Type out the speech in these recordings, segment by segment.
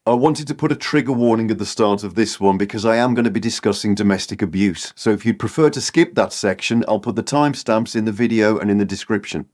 I wanted to put a trigger warning at the start of this one because I am going to be discussing domestic abuse, so if you'd prefer to skip that section, I'll put the timestamps in the video and in the description.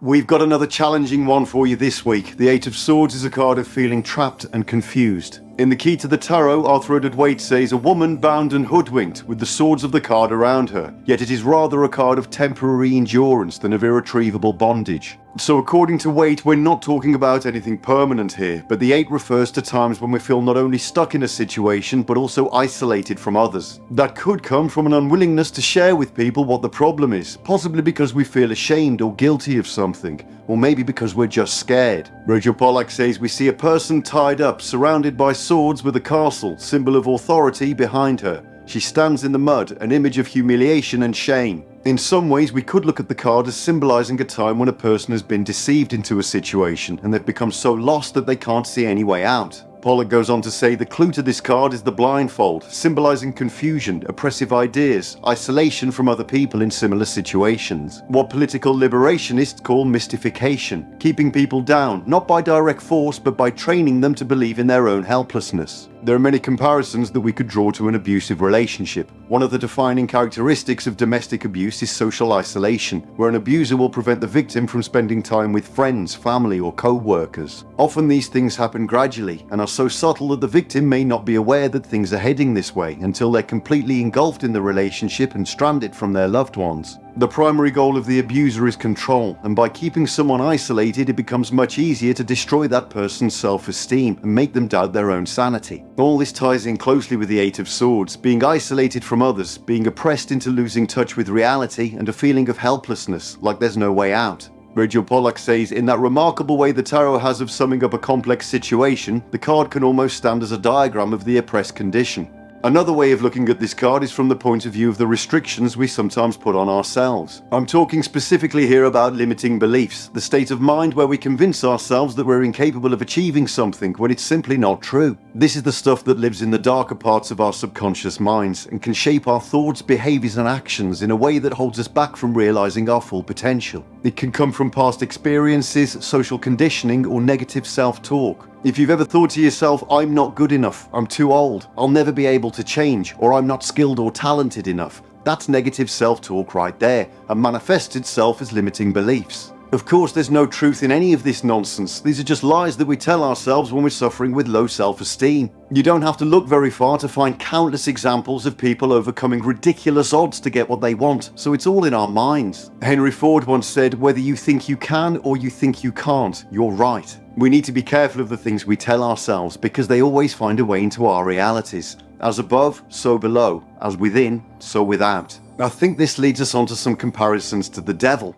We've got another challenging one for you this week. The Eight of Swords is a card of feeling trapped and confused. In the Key to the Tarot, Arthur Edward Waite says a woman bound and hoodwinked with the swords of the card around her, yet it is rather a card of temporary endurance than of irretrievable bondage. So according to Waite, we're not talking about anything permanent here, but the 8 refers to times when we feel not only stuck in a situation, but also isolated from others. That could come from an unwillingness to share with people what the problem is, possibly because we feel ashamed or guilty of something, or maybe because we're just scared. Roger Pollack says we see a person tied up, surrounded by swords with a castle, symbol of authority, behind her. She stands in the mud, an image of humiliation and shame. In some ways, we could look at the card as symbolizing a time when a person has been deceived into a situation and they've become so lost that they can't see any way out. Pollack goes on to say the clue to this card is the blindfold, symbolizing confusion, oppressive ideas, isolation from other people in similar situations. What political liberationists call mystification, keeping people down, not by direct force, but by training them to believe in their own helplessness. There are many comparisons that we could draw to an abusive relationship. One of the defining characteristics of domestic abuse is social isolation, where an abuser will prevent the victim from spending time with friends, family, or co-workers. Often these things happen gradually and are so subtle that the victim may not be aware that things are heading this way until they're completely engulfed in the relationship and stranded from their loved ones. The primary goal of the abuser is control, and by keeping someone isolated, it becomes much easier to destroy that person's self-esteem and make them doubt their own sanity. All this ties in closely with the Eight of Swords, being isolated from others, being oppressed into losing touch with reality, and a feeling of helplessness, like there's no way out. Roger Pollack says, in that remarkable way the tarot has of summing up a complex situation, the card can almost stand as a diagram of the oppressed condition. Another way of looking at this card is from the point of view of the restrictions we sometimes put on ourselves. I'm talking specifically here about limiting beliefs, the state of mind where we convince ourselves that we're incapable of achieving something when it's simply not true. This is the stuff that lives in the darker parts of our subconscious minds and can shape our thoughts, behaviours and actions in a way that holds us back from realising our full potential. It can come from past experiences, social conditioning or negative self-talk. If you've ever thought to yourself, I'm not good enough, I'm too old, I'll never be able to change, or I'm not skilled or talented enough, that's negative self-talk right there, and manifests itself as limiting beliefs. Of course, there's no truth in any of this nonsense. These are just lies that we tell ourselves when we're suffering with low self-esteem. You don't have to look very far to find countless examples of people overcoming ridiculous odds to get what they want, so it's all in our minds. Henry Ford once said, whether you think you can or you think you can't, you're right. We need to be careful of the things we tell ourselves because they always find a way into our realities. As above, so below. As within, so without. I think this leads us on to some comparisons to the devil.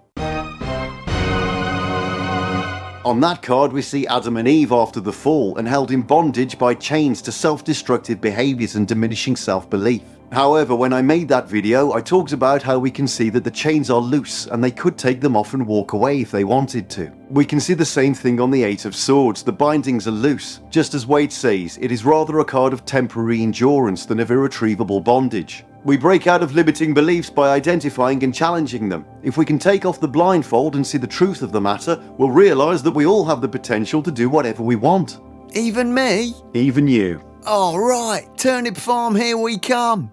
On that card we see Adam and Eve after the fall and held in bondage by chains to self-destructive behaviours and diminishing self-belief. However, when I made that video, I talked about how we can see that the chains are loose and they could take them off and walk away if they wanted to. We can see the same thing on the Eight of Swords, the bindings are loose. Just as Waite says, it is rather a card of temporary endurance than of irretrievable bondage. We break out of limiting beliefs by identifying and challenging them. If we can take off the blindfold and see the truth of the matter, we'll realise that we all have the potential to do whatever we want. Even me? Even you. All right, Turnip Farm, here we come.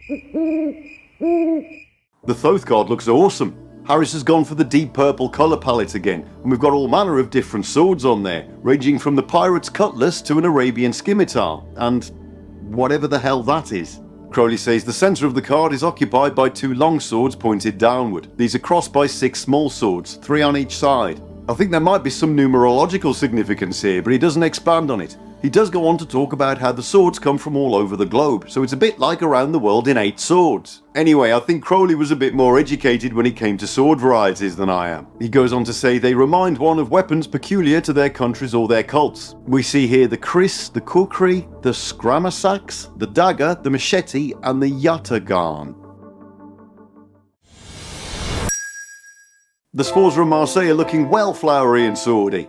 The Thoth card looks awesome. Harris has gone for the deep purple colour palette again, and we've got all manner of different swords on there, ranging from the pirate's cutlass to an Arabian scimitar, and whatever the hell that is. Crowley says the centre of the card is occupied by 2 long swords pointed downward. These are crossed by 6 small swords, 3 on each side. I think there might be some numerological significance here, but he doesn't expand on it. He does go on to talk about how the swords come from all over the globe, so it's a bit like Around the World in 8 Swords. Anyway, I think Crowley was a bit more educated when it came to sword varieties than I am. He goes on to say they remind one of weapons peculiar to their countries or their cults. We see here the kris, the kukri, the scramasax, the dagger, the machete and the yataghan. The spores from Marseille are looking well flowery and swordy.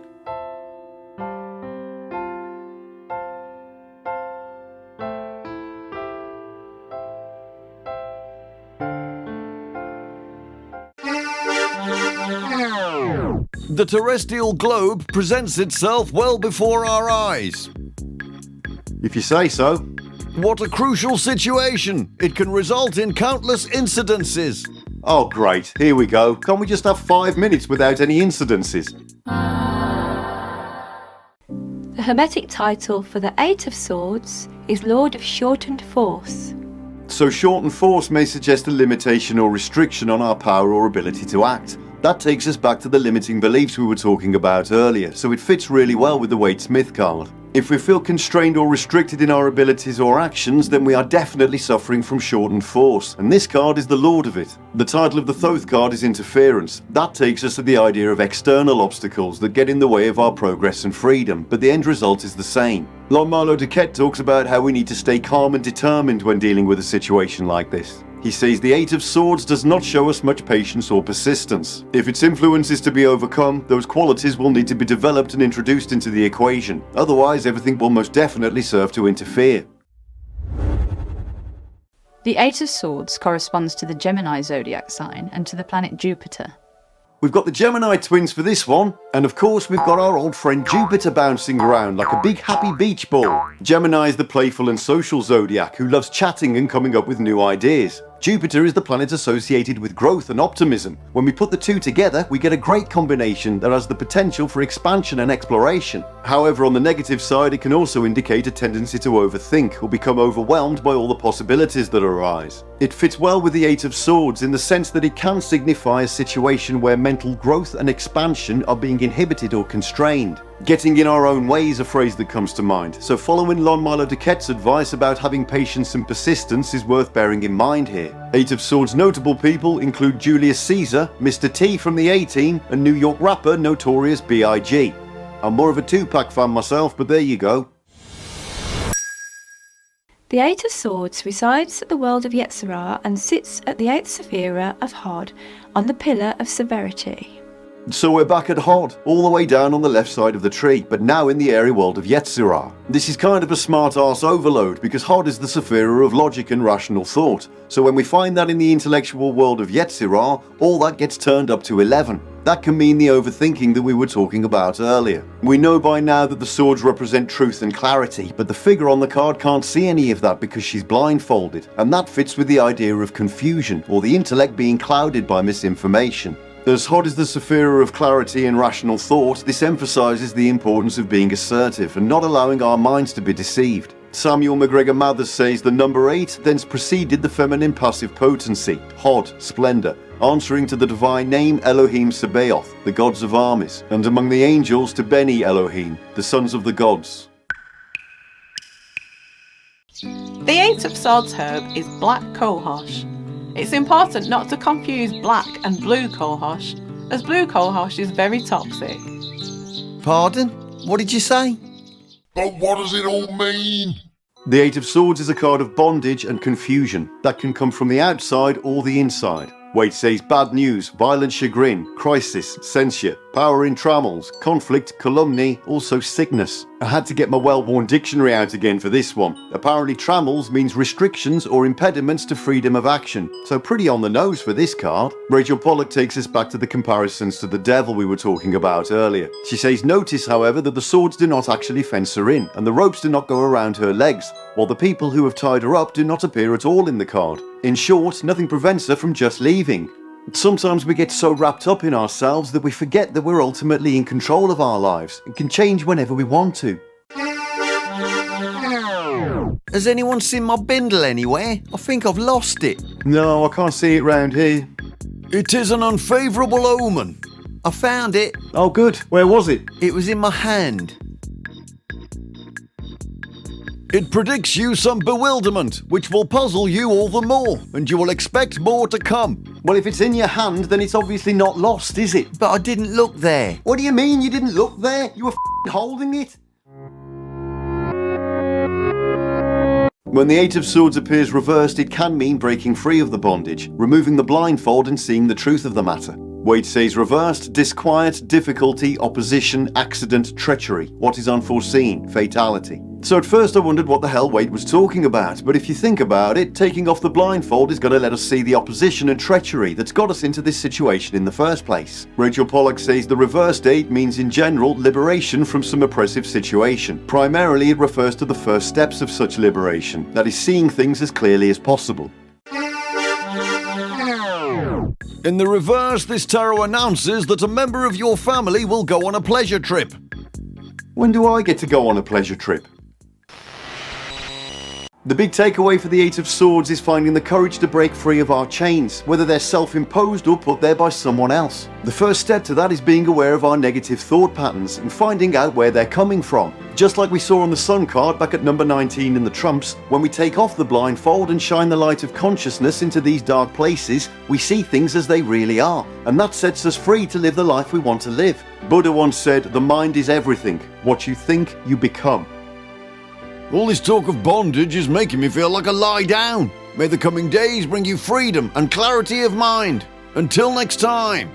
The the terrestrial globe presents itself well before our eyes. If you say so. What a crucial situation! It can result in countless incidences. Oh great, here we go. Can't we just have 5 minutes without any incidences? The Hermetic title for the Eight of Swords is Lord of Shortened Force. So shortened force may suggest a limitation or restriction on our power or ability to act. That takes us back to the limiting beliefs we were talking about earlier, so it fits really well with the Waite-Smith card. If we feel constrained or restricted in our abilities or actions, then we are definitely suffering from shortened force, and this card is the lord of it. The title of the Thoth card is Interference. That takes us to the idea of external obstacles that get in the way of our progress and freedom, but the end result is the same. Milo Duquette talks about how we need to stay calm and determined when dealing with a situation like this. He says the Eight of Swords does not show us much patience or persistence. If its influence is to be overcome, those qualities will need to be developed and introduced into the equation. Otherwise, everything will most definitely serve to interfere. The Eight of Swords corresponds to the Gemini zodiac sign and to the planet Jupiter. We've got the Gemini twins for this one, and of course we've got our old friend Jupiter bouncing around like a big happy beach ball. Gemini is the playful and social zodiac who loves chatting and coming up with new ideas. Jupiter is the planet associated with growth and optimism. When we put the two together, we get a great combination that has the potential for expansion and exploration. However, on the negative side, it can also indicate a tendency to overthink or become overwhelmed by all the possibilities that arise. It fits well with the Eight of Swords in the sense that it can signify a situation where mental growth and expansion are being inhibited or constrained. Getting in our own way is a phrase that comes to mind, so following Milo Duquette's advice about having patience and persistence is worth bearing in mind here. Eight of Swords notable people include Julius Caesar, Mr. T from the A-Team, and New York rapper Notorious B.I.G. I'm more of a Tupac fan myself, but there you go. The Eight of Swords resides at the world of Yetzirah and sits at the 8th Sephira of Hod on the Pillar of Severity. So we're back at Hod, all the way down on the left side of the tree, but now in the airy world of Yetzirah. This is kind of a smart-ass overload, because Hod is the Sephira of logic and rational thought. So when we find that in the intellectual world of Yetzirah, all that gets turned up to 11. That can mean the overthinking that we were talking about earlier. We know by now that the swords represent truth and clarity, but the figure on the card can't see any of that because she's blindfolded, and that fits with the idea of confusion, or the intellect being clouded by misinformation. As Hod is the Sephira of clarity and rational thought, this emphasises the importance of being assertive and not allowing our minds to be deceived. S.L.Macgregor Mathers says the number 8 thence preceded the feminine passive potency, Hod, splendour, answering to the divine name Elohim Sabaoth, the gods of armies, and among the angels to Beni Elohim, the sons of the gods. The Eight of Swords herb is black cohosh. It's important not to confuse black and blue cohosh, as blue cohosh is very toxic. Pardon? What did you say? But what does it all mean? The Eight of Swords is a card of bondage and confusion that can come from the outside or the inside. Waite says bad news, violent chagrin, crisis, censure, power in trammels, conflict, calumny, also sickness. I had to get my well-worn dictionary out again for this one. Apparently trammels means restrictions or impediments to freedom of action, so pretty on the nose for this card. Rachel Pollack takes us back to the comparisons to the devil we were talking about earlier. She says notice however that the swords do not actually fence her in, and the ropes do not go around her legs, while the people who have tied her up do not appear at all in the card. In short, nothing prevents her from just leaving. Sometimes we get so wrapped up in ourselves that we forget that we're ultimately in control of our lives and can change whenever we want to. Has anyone seen my bindle anywhere? I think I've lost it. No, I can't see it round here. It is an unfavourable omen. I found it. Oh good, where was it? It was in my hand. It predicts you some bewilderment, which will puzzle you all the more, and you will expect more to come. Well, if it's in your hand, then it's obviously not lost, is it? But I didn't look there. What do you mean you didn't look there? You were holding it? When the Eight of Swords appears reversed, it can mean breaking free of the bondage, removing the blindfold and seeing the truth of the matter. Waite says reversed, disquiet, difficulty, opposition, accident, treachery, what is unforeseen, fatality. So at first I wondered what the hell Waite was talking about, but if you think about it, taking off the blindfold is going to let us see the opposition and treachery that's got us into this situation in the first place. Rachel Pollack says the reverse date means in general liberation from some oppressive situation. Primarily it refers to the first steps of such liberation, that is seeing things as clearly as possible. In the reverse, this tarot announces that a member of your family will go on a pleasure trip. When do I get to go on a pleasure trip? The big takeaway for the Eight of Swords is finding the courage to break free of our chains, whether they're self-imposed or put there by someone else. The first step to that is being aware of our negative thought patterns and finding out where they're coming from. Just like we saw on the Sun card back at number 19 in the Trumps, when we take off the blindfold and shine the light of consciousness into these dark places, we see things as they really are, and that sets us free to live the life we want to live. Buddha once said, "The mind is everything. What you think, you become." All this talk of bondage is making me feel like a lie down. May the coming days bring you freedom and clarity of mind. Until next time.